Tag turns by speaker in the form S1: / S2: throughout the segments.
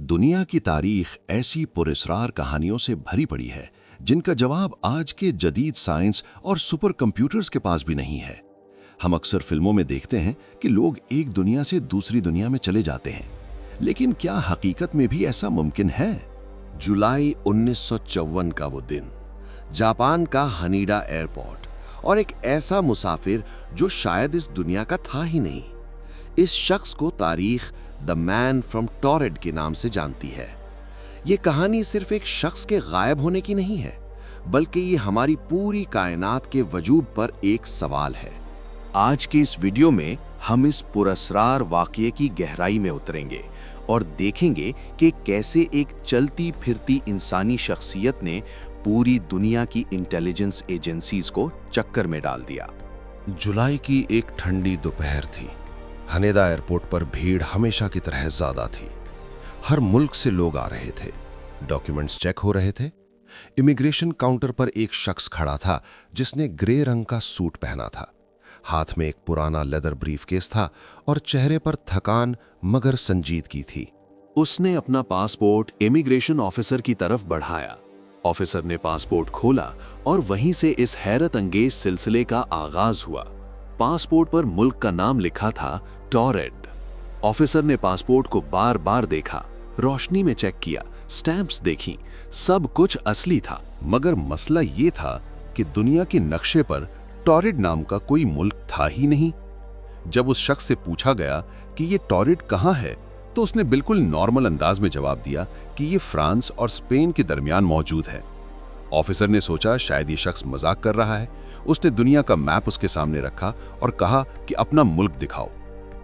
S1: दुनिया की तारीख ऐसी पुरस्कार कहानियों से भरी पड़ी है जिनका जवाब आज के जदीद साइंस और सुपर कंप्यूटर्स के पास भी नहीं है। हम अक्सर फिल्मों में देखते हैं कि लोग एक दुनिया से दूसरी दुनिया में चले जाते हैं, लेकिन क्या हकीकत में भी ऐसा मुमकिन है?
S2: जुलाई 1954 का वो दिन, जापान का हनीडा एयरपोर्ट, और एक ऐसा मुसाफिर जो शायद इस दुनिया का था ही नहीं। इस शख्स को तारीख द मैन फ्रॉम टॉरेड के नाम से जानती है। ये कहानी सिर्फ एक शख्स के गायब होने की नहीं है, बल्कि ये हमारी पूरी कायनात के वजूद पर एक सवाल है। आज की इस वीडियो में हम इस पुरस्कार वाकये की गहराई में उतरेंगे और देखेंगे कि कैसे एक चलती फिरती इंसानी शख्सियत ने पूरी दुनिया की इंटेलिजेंस एजेंसीज को चक्कर में डाल दिया।
S1: जुलाई की एक ठंडी दोपहर थी। हनेदा एयरपोर्ट पर भीड़ हमेशा की तरह ज्यादा थी। हर मुल्क से लोग आ रहे थे, डॉक्यूमेंट्स चेक हो रहे थे। इमिग्रेशन काउंटर पर एक शख्स खड़ा था जिसने ग्रे रंग का सूट पहना था। हाथ में एक पुराना लेदर ब्रीफकेस था और चेहरे पर थकान मगर संजीदगी थी।
S2: उसने अपना पासपोर्ट इमिग्रेशन ऑफिसर की तरफ बढ़ाया। ऑफिसर ने पासपोर्ट खोला और वहीं से इस हैरत अंगेज सिलसिले का आगाज हुआ। पासपोर्ट पर मुल्क का नाम लिखा था टॉरेड। ऑफिसर ने पासपोर्ट को बार बार देखा, रोशनी में चेक किया, स्टैंप्स देखी, सब कुछ असली था।
S1: मगर मसला ये था कि दुनिया के नक्शे पर टॉरेड नाम का कोई मुल्क था ही नहीं। जब उस शख्स से पूछा गया कि ये टॉरेड कहाँ है, तो उसने बिल्कुल नॉर्मल अंदाज में जवाब दिया कि ये फ्रांस और स्पेन के दरमियान मौजूद है। ऑफिसर ने सोचा शायद ये शख्स मजाक कर रहा है। उसने दुनिया का मैप उसके सामने रखा और कहा कि अपना मुल्क दिखाओ।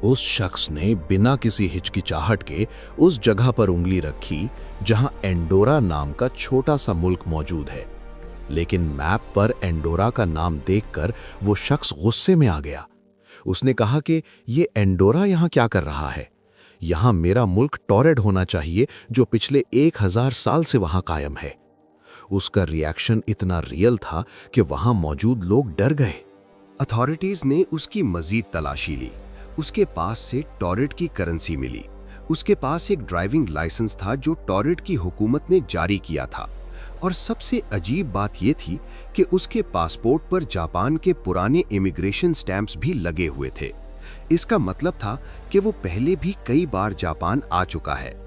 S2: उस शख्स ने बिना किसी हिचकिचाहट के उस जगह पर उंगली रखी जहां एंडोरा नाम का छोटा सा मुल्क मौजूद है। लेकिन मैप पर एंडोरा का नाम देखकर वो शख्स गुस्से में आ गया। उसने कहा कि ये एंडोरा यहां क्या कर रहा है? यहां मेरा मुल्क टॉरेड होना चाहिए जो पिछले 1000 साल से वहां कायम है। उसका रिएक्शन इतना रियल था कि वहां मौजूद लोग डर गए।
S3: अथॉरिटीज ने उसकी मजीद तलाशी ली। उसके पास से टॉरेड की करेंसी मिली। उसके पास एक ड्राइविंग लाइसेंस था जो टॉरेड की हुकूमत ने जारी किया था। और सबसे अजीब बात यह थी कि उसके पासपोर्ट पर जापान के पुराने इमिग्रेशन स्टैंप्स भी लगे हुए थे। इसका मतलब था कि वो पहले भी कई बार जापान आ चुका है।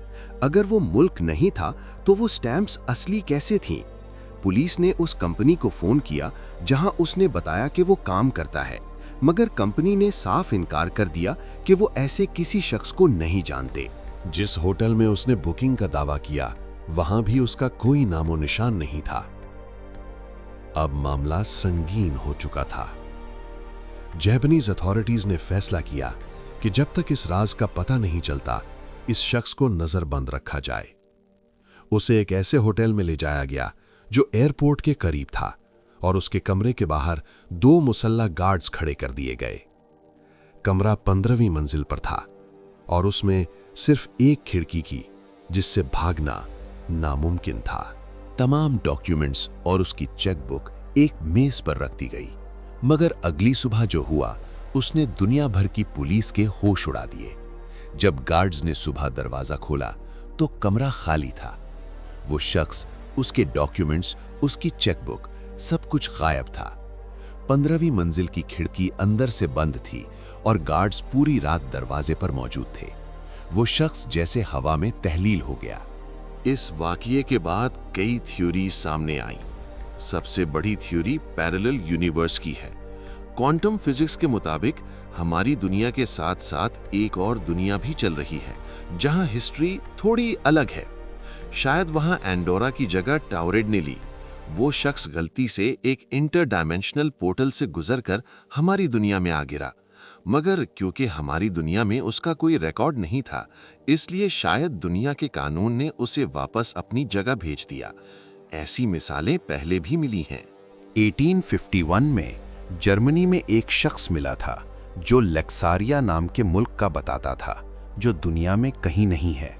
S3: अगर वो मुल्क नहीं था तो वो स्टैंप्स असली कैसे थीं? पुलिस ने उस कंपनी को फोन किया जहां उसने बताया कि वो काम करता है, मगर कंपनी ने साफ इनकार कर दिया कि वो ऐसे किसी शख्स को नहीं जानते।
S1: जिस होटल में उसने बुकिंग का दावा किया, वहां भी उसका कोई नामो निशान नहीं था। अब मामला संगीन हो चुका था। जापानीज अथॉरिटीज ने फैसला किया कि जब तक इस राज का पता नहीं चलता, इस शख्स को नजरबंद रखा जाए। उसे एक ऐसे होटल में ले जाया गया जो एयरपोर्ट के करीब था और उसके कमरे के बाहर 2 मुसल्लह गार्ड्स खड़े कर दिए गए। कमरा 15वीं मंजिल पर था और उसमें सिर्फ एक खिड़की थी जिससे भागना नामुमकिन था।
S2: तमाम डॉक्यूमेंट्स और उसकी चेकबुक एक मेज पर रख दी गई। मगर अगली सुबह जो हुआ, उसने दुनिया भर की पुलिस के होश उड़ा दिए। जब गार्ड्स ने सुबह दरवाजा खोला तो कमरा खाली था। वो शख्स, उसके डॉक्यूमेंट्स, उसकी चेकबुक, सब कुछ गायब था। 15वीं मंजिल की खिड़की अंदर से बंद थी और गार्ड्स पूरी रात दरवाजे पर मौजूद थे। वो शख्स जैसे हवा में तहलील हो गया। इस वाकये के बाद कई थ्योरी सामने आईं। सबसे बड़ी थ्योरी पैरेलल यूनिवर्स की है। क्वांटम फिजिक्स के मुताबिक हमारी दुनिया के साथ साथ एक और दुनिया भी चल रही है जहां हिस्ट्री थोड़ी अलग है। शायद वहां एंडोरा की जगह टॉरेड ने ली। वो शख्स गलती से एक इंटर डायमेंशनल पोर्टल से गुजरकर हमारी दुनिया में आ गिरा, मगर क्योंकि हमारी दुनिया में उसका कोई रिकॉर्ड नहीं था, इसलिए शायद दुनिया के कानून ने उसे वापस अपनी जगह भेज दिया। ऐसी मिसालें पहले भी मिली हैं। 1851 में जर्मनी में एक शख्स मिला था जो लेक्सारिया नाम के मुल्क का बताता था, जो दुनिया में कहीं नहीं है।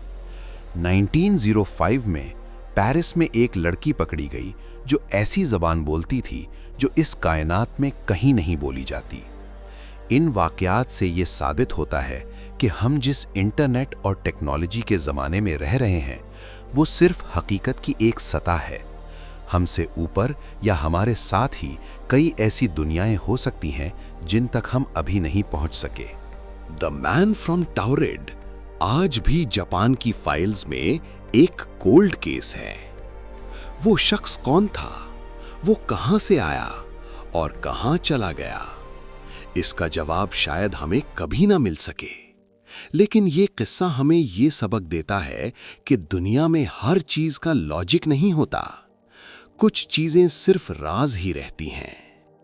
S2: 1905 में पेरिस में एक लड़की पकड़ी गई जो ऐसी ज़बान बोलती थी जो इस कायनात में कहीं नहीं बोली जाती। इन वाक़यात से ये साबित होता है कि हम जिस इंटरनेट और टेक्नोलॉजी के ज़माने में रह रहे हैं वो सिर्फ हकीकत की एक सतह है। हमसे ऊपर या हमारे साथ ही कई ऐसी दुनियाएं हो सकती हैं जिन तक हम अभी नहीं पहुंच सके।
S3: द मैन फ्रॉम टाउरेड आज भी जापान की फाइल्स में एक कोल्ड केस है। वो शख्स कौन था, वो कहां से आया और कहां चला गया, इसका जवाब शायद हमें कभी ना मिल सके। लेकिन ये किस्सा हमें ये सबक देता है कि दुनिया में हर चीज का लॉजिक नहीं होता, कुछ चीजें सिर्फ राज ही रहती हैं।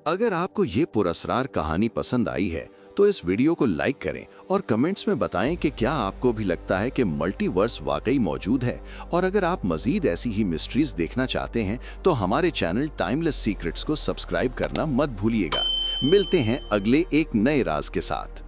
S2: अगर आपको ये पुरस्कार कहानी पसंद आई है तो इस वीडियो को लाइक करें और कमेंट्स में बताएं कि क्या आपको भी लगता है कि मल्टीवर्स वाकई मौजूद है। और अगर आप मजीद ऐसी ही मिस्ट्रीज देखना चाहते हैं तो हमारे चैनल टाइमलेस सीक्रेट्स को सब्सक्राइब करना मत भूलिएगा। मिलते हैं अगले एक नए राज के साथ।